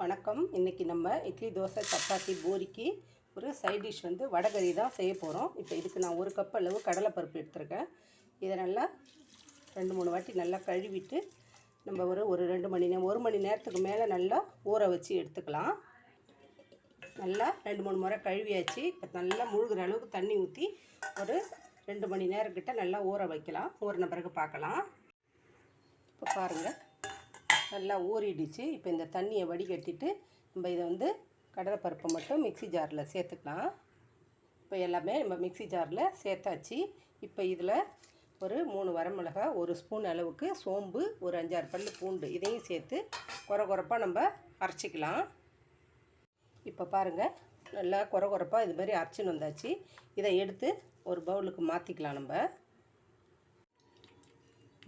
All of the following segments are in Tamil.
வணக்கம். இன்றைக்கி நம்ம இட்லி, தோசை, சப்பாத்தி, பூரிக்கு ஒரு சைட் டிஷ் வந்து வடகறி தான் செய்ய போகிறோம். இப்போ இதுக்கு நான் 1 கப் அளவு கடலைப்பருப்பு எடுத்துருக்கேன். இதை நல்லா 2-3 வாட்டி நல்லா கழுவிட்டு நம்ம ஒரு 2 மணி நேரம் 1 மணி நேரத்துக்கு மேலே நல்லா ஊற வச்சு எடுத்துக்கலாம். நல்லா 2-3 முறை கழுவியாச்சு. இப்போ நல்லா முழுகிற அளவுக்கு தண்ணி ஊற்றி ஒரு 2 மணி நேரம் கிட்ட நல்லா ஊற வைக்கலாம். ஊறின பிறகு பார்க்கலாம். இப்போ பாருங்கள், நல்லா ஊறிடுச்சு. இப்போ இந்த தண்ணியை வடிகட்டிட்டு நம்ம இதை வந்து கடலைப்பருப்பை மட்டும் மிக்ஸி ஜாரில் சேர்த்துக்கலாம். இப்போ எல்லாமே நம்ம மிக்ஸி ஜாரில் சேர்த்தாச்சு. இப்போ இதில் ஒரு 3 வரமிளகா, 1 ஸ்பூன் அளவுக்கு சோம்பு, ஒரு 5-6 பல் பூண்டு இதையும் சேர்த்து கொரகொரப்பாக நம்ம அரைச்சிக்கலாம். இப்போ பாருங்கள், நல்லா கொரகொரப்பாக இது மாதிரி அரைச்சின்னு வந்தாச்சு. இதை எடுத்து ஒரு பவுலுக்கு மாற்றிக்கலாம். நம்ம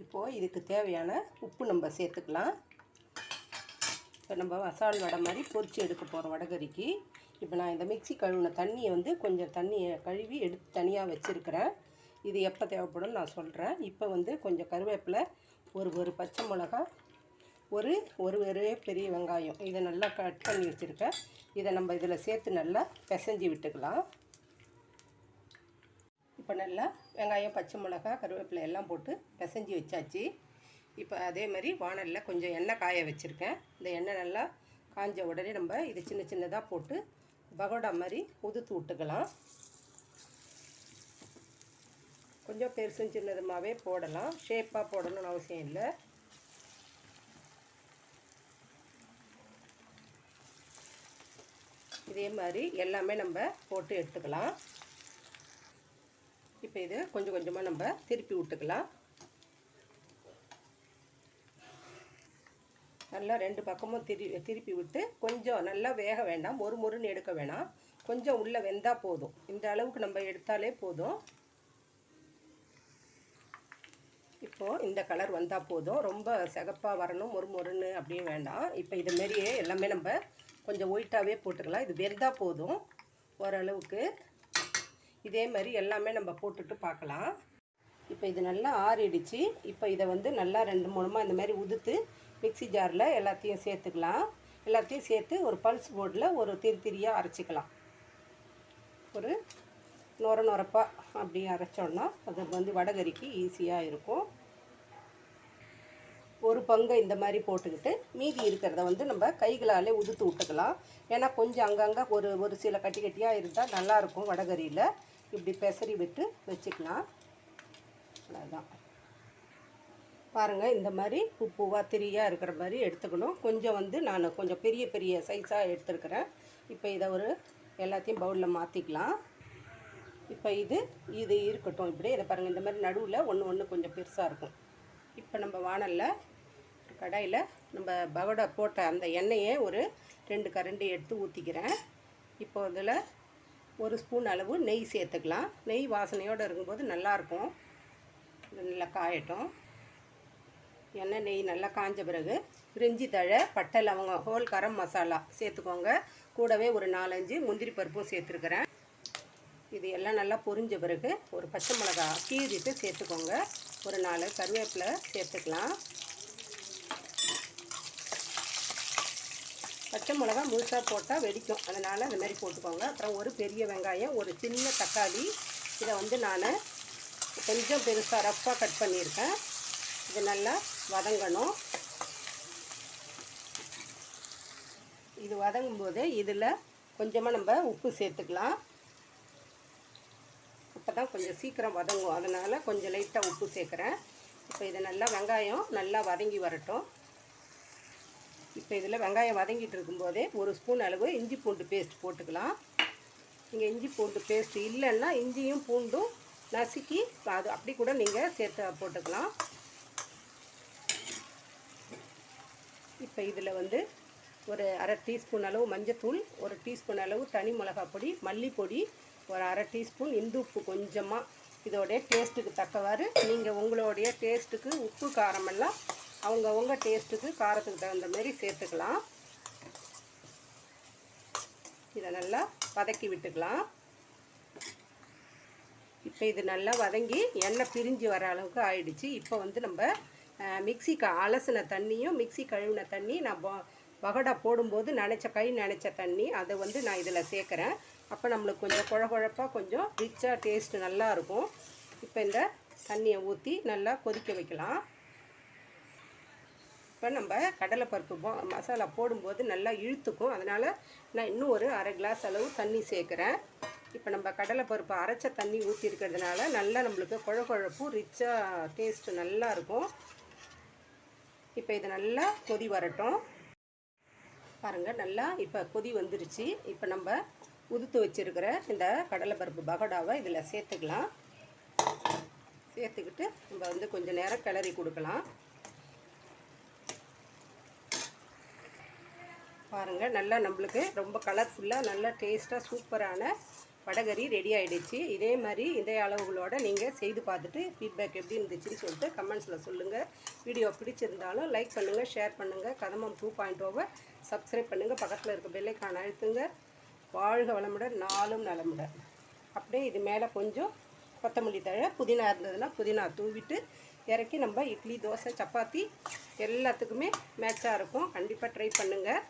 இப்போது இதுக்கு தேவையான உப்பு நம்ம சேர்த்துக்கலாம். இப்போ நம்ம மசால் வடை மாதிரி பொரித்து எடுக்க போகிறோம் வடகறிக்கு. இப்போ நான் இந்த மிக்ஸி கழுவின தண்ணியை வந்து கொஞ்சம் தண்ணியை கழுவி எடுத்து தனியாக வச்சுருக்கிறேன். இது எப்போ தேவைப்படும்னு நான் சொல்கிறேன். இப்போ வந்து கொஞ்சம் கருவேப்பிலை, ஒரு பச்சை மிளகா, ஒரு பெரிய வெங்காயம் இதை நல்லா கட் பண்ணி வச்சுருக்கேன். இதை நம்ம இதில் சேர்த்து நல்லா பிசைஞ்சு விட்டுக்கலாம். இப்போ நல்லா வெங்காயம், பச்சை மிளகா, கருவேப்பிலை எல்லாம் போட்டு பிசைஞ்சு வச்சாச்சு. இப்போ அதே மாதிரி வாணலில் கொஞ்சம் எண்ணெய் காய வச்சுருக்கேன். இந்த எண்ணெய் நல்லா காஞ்ச உடனே நம்ம இது சின்ன சின்னதாக போட்டு பகோடா மாதிரி உதுத்து விட்டுக்கலாம். கொஞ்சம் பெருசும் சின்னதுமாகவே போடலாம். ஷேப்பாக போடணும்னு அவசியம் இல்லை. இதே மாதிரி எல்லாமே நம்ம போட்டு எடுத்துக்கலாம். இப்போ இது கொஞ்சம் கொஞ்சமாக நம்ம திருப்பி விட்டுக்கலாம். நல்லா 2 பக்கமும் திருப்பி விட்டு கொஞ்சம் நல்லா வேக வேண்டாம், மொறுன்னு எடுக்க வேணாம். கொஞ்சம் உள்ளே வெந்தால் போதும். இந்த அளவுக்கு நம்ம எடுத்தாலே போதும். இப்போது இந்த கலர் வந்தால் போதும். ரொம்ப சிகப்பாக வரணும், மொறுன்னு அப்படியே வேண்டாம். இப்போ இது மாதிரியே எல்லாமே நம்ம கொஞ்சம் ஒயிட்டாகவே போட்டுக்கலாம். இது வெந்தால் போதும் ஓரளவுக்கு. இதே மாதிரி எல்லாமே நம்ம போட்டுட்டு பார்க்கலாம். இப்போ இது நல்லா ஆறிடுச்சு. இப்போ இதை வந்து நல்லா 2-3 இந்த மாதிரி உதுத்து மிக்ஸி ஜாரில் எல்லாத்தையும் சேர்த்துக்கலாம். எல்லாத்தையும் சேர்த்து ஒரு பல்ஸ் போர்டில் ஒரு திரியாக அரைச்சிக்கலாம். ஒரு நொரப்பாக அப்படி அரைச்சோன்னா அது வந்து வடகறிக்கு ஈஸியாக இருக்கும். ஒரு பங்கை இந்த மாதிரி போட்டுக்கிட்டு மீதி இருக்கிறத வந்து நம்ம கைகளாலே உதுத்து விட்டுக்கலாம். ஏன்னா கொஞ்சம் அங்கங்கே ஒரு சில கட்டியாக இருந்தால் நல்லாயிருக்கும் வடகறியில். இப்படி பெசரி விட்டு வச்சுக்கலாம். அவ்வளோதான். பாருங்கள், இந்த மாதிரி பூவாக திரியாக இருக்கிற மாதிரி எடுத்துக்கணும். கொஞ்சம் வந்து நான் கொஞ்சம் பெரிய சைஸாக எடுத்துருக்கிறேன். இப்போ இதை எல்லாத்தையும் பவுலில் மாற்றிக்கலாம். இப்போ இது இருக்கட்டும். இப்படி இதை பாருங்கள், இந்த மாதிரி நடுவில் ஒன்று கொஞ்சம் பெருசாக இருக்கும். இப்போ நம்ம வாணலில் கடாயில் நம்ம பகோடா போட்ட அந்த எண்ணெயை ஒரு 2 கரண்டி எடுத்து ஊற்றிக்கிறேன். இப்போ அதில் 1 ஸ்பூன் அளவு நெய் சேர்த்துக்கலாம். நெய் வாசனையோடு இருக்கும்போது நல்லாயிருக்கும். இது நல்லா காயட்டும். எண்ணெய் நெய் நல்லா காஞ்ச பிறகு பிரிஞ்சி தழை, பட்டை, லவங்கம், ஹோல் கரம் மசாலா சேர்த்துக்கோங்க. கூடவே ஒரு 4-5 முந்திரி பருப்பும் சேர்த்துருக்குறேன். இது எல்லாம் நல்லா பொரிஞ்ச பிறகு ஒரு பச்சை மிளகா கீறிட்டு சேர்த்துக்கோங்க. ஒரு 4 கருவேப்பிலை சேர்த்துக்கலாம். பச்சை மிளகா முழுசாக போட்டால் வெடிக்கும், அதனால் அந்த மாதிரி போட்டுக்கோங்க. அப்புறம் ஒரு பெரிய வெங்காயம், ஒரு சின்ன தக்காளி, இதை வந்து நான் கொஞ்சம் பெருசாக ரஃப்பாக கட் பண்ணியிருக்கேன். இது நல்லா வதங்கணும். இது வதங்கும்போது இதில் கொஞ்சமாக நம்ம உப்பு சேர்த்துக்கலாம். அப்போ தான் கொஞ்சம் சீக்கிரம் வதங்கும், அதனால் கொஞ்சம் லைட்டாக உப்பு சேர்க்குறேன். இப்போ இது நல்லா வெங்காயம் நல்லா வதங்கி வரட்டும். இப்போ இதில் வெங்காயம் வதங்கிட்டு இருக்கும்போதே 1 ஸ்பூன் அளவு இஞ்சி பூண்டு பேஸ்ட் போட்டுக்கலாம். நீங்கள் இஞ்சி பூண்டு பேஸ்ட் இல்லைன்னா இஞ்சியும் பூண்டும் நசுக்கி அது அப்படி கூட நீங்கள் சேர்த்து போட்டுக்கலாம். இப்போ இதில் வந்து ஒரு 1/2 டீஸ்பூன் அளவு மஞ்சத்தூள், 1 டீஸ்பூன் அளவு தனி மிளகாய் பொடி, மல்லிப்பொடி, ஒரு 1/2 டீஸ்பூன் இந்துப்பு கொஞ்சமாக. இதோடைய டேஸ்ட்டுக்கு தக்கவாறு நீங்கள் உங்களுடைய டேஸ்ட்டுக்கு உப்பு காரமெல்லாம் அவங்கவுங்க டேஸ்ட்டுக்கு காரத்துக்கு தகுந்த மாதிரி சேர்த்துக்கலாம். இதை நல்லா வதக்கி விட்டுக்கலாம். இப்போ இது நல்லா வதங்கி எண்ணெய் பிரிஞ்சு வர அளவுக்கு ஆயிடுச்சு. இப்போ வந்து நம்ம மிக்ஸி அலசின தண்ணியும் மிக்ஸி கழுவின தண்ணி நான் பகோடா போடும்போது நனைச்ச தண்ணி அதை வந்து நான் இதில் சேர்க்குறேன். அப்போ நம்மளுக்கு கொஞ்சம் குழப்பாக கொஞ்சம் ரிச்சாக டேஸ்ட்டு நல்லாயிருக்கும். இப்போ இந்த தண்ணியை ஊற்றி நல்லா கொதிக்க வைக்கலாம். இப்போ நம்ம கடலைப்பருப்பு மசாலா போடும்போது நல்லா இழுத்துக்கும். அதனால் நான் இன்னும் ஒரு அரை கிளாஸ் அளவு தண்ணி சேர்க்குறேன். இப்போ நம்ம கடலைப்பருப்பு அரைச்ச தண்ணி ஊற்றிருக்கிறதுனால நல்லா நம்மளுக்கு குழப்பும் ரிச்சாக டேஸ்ட்டு நல்லாயிருக்கும். இப்போ இது நல்லா கொதி வரட்டும். பாருங்கள், நல்லா இப்போ கொதி வந்துருச்சு. இப்போ நம்ம உதுத்து வச்சுருக்கிற இந்த கடலைப்பருப்பு பகோடாவை இதில் சேர்த்துக்கலாம். சேர்த்துக்கிட்டு நம்ம வந்து கொஞ்சம் நேரம் கிளறி கொடுக்கலாம். பாருங்கள், நல்லா நம்மளுக்கு ரொம்ப கலர்ஃபுல்லாக நல்லா டேஸ்ட்டாக சூப்பரான வடகறி ரெடி ஆகிடுச்சு. இதே மாதிரி இதே அளவுகளோடு நீங்கள் செய்து பார்த்துட்டு ஃபீட்பேக் எப்படி இருந்துச்சுன்னு சொல்லிட்டு கமெண்ட்ஸில் சொல்லுங்கள். வீடியோ பிடிச்சிருந்தாலும் லைக் பண்ணுங்கள், ஷேர் பண்ணுங்கள். கதம்பம் 2.0 சப்ஸ்கிரைப் பண்ணுங்கள். பக்கத்தில் இருக்க பெல்லைக்கான அழுத்துங்க. வாழ்க வளமுடன், நாளும் நலமுடன். அப்படியே இது மேலே கொஞ்சம் கொத்தமல்லி தழை, புதினா இருந்ததுன்னா புதினா தூவிட்டு இறக்கி நம்ம இட்லி, தோசை, சப்பாத்தி எல்லாத்துக்குமே மேட்சாக இருக்கும். கண்டிப்பாக ட்ரை பண்ணுங்கள்.